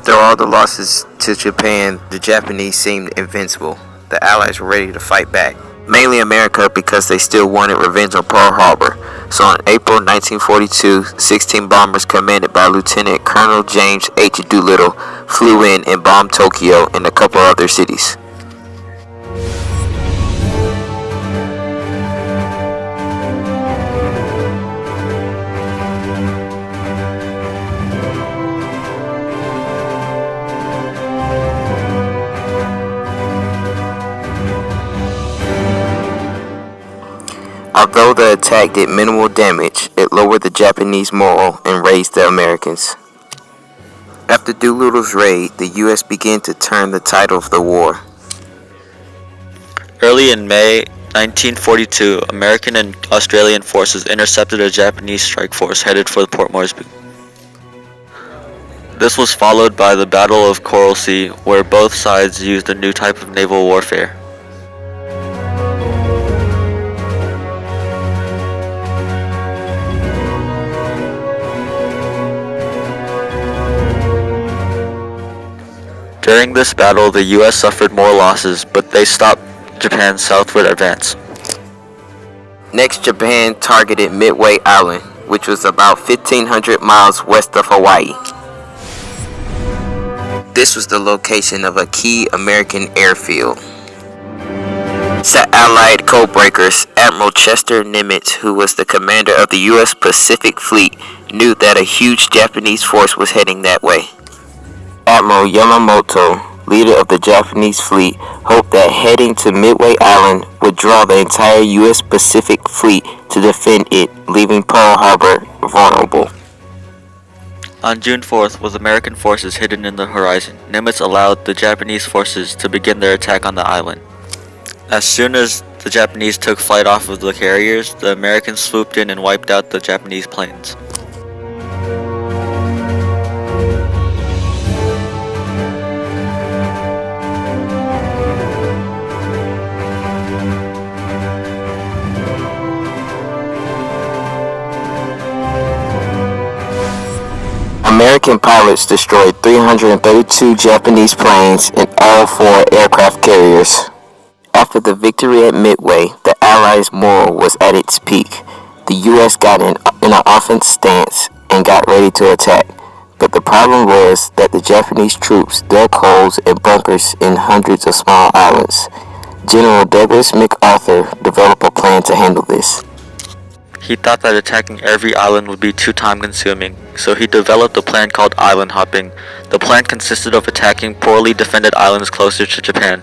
After all the losses to Japan, the Japanese seemed invincible. The Allies were ready to fight back, mainly America because they still wanted revenge on Pearl Harbor. So in April 1942, 16 bombers commanded by Lieutenant Colonel James H. Doolittle flew in and bombed Tokyo and a couple other cities. Although the attack did minimal damage, it lowered the Japanese morale and raised the Americans. After Doolittle's raid, the U.S. began to turn the tide of the war. Early in May 1942, American and Australian forces intercepted a Japanese strike force headed for Port Moresby. This was followed by the Battle of Coral Sea, where both sides used a new type of naval warfare. During this battle, the U.S. suffered more losses, but they stopped Japan's southward advance. Next, Japan targeted Midway Island, which was about 1,500 miles west of Hawaii. This was the location of a key American airfield. Allied codebreakers, Admiral Chester Nimitz, who was the commander of the U.S. Pacific Fleet, knew that a huge Japanese force was heading that way. Admiral Yamamoto, leader of the Japanese fleet, hoped that heading to Midway Island would draw the entire U.S. Pacific Fleet to defend it, leaving Pearl Harbor vulnerable. On June 4th, with American forces hidden in the horizon, Nimitz allowed the Japanese forces to begin their attack on the island. As soon as the Japanese took flight off of the carriers, the Americans swooped in and wiped out the Japanese planes. American pilots destroyed 332 Japanese planes and all 4 aircraft carriers. After the victory at Midway, the Allies' morale was at its peak. The U.S. got in an offensive stance and got ready to attack. But the problem was that the Japanese troops dug holes and bunkers in hundreds of small islands. General Douglas MacArthur developed a plan to handle this. He thought that attacking every island would be too time-consuming, so he developed a plan called island hopping. The plan consisted of attacking poorly defended islands closer to Japan.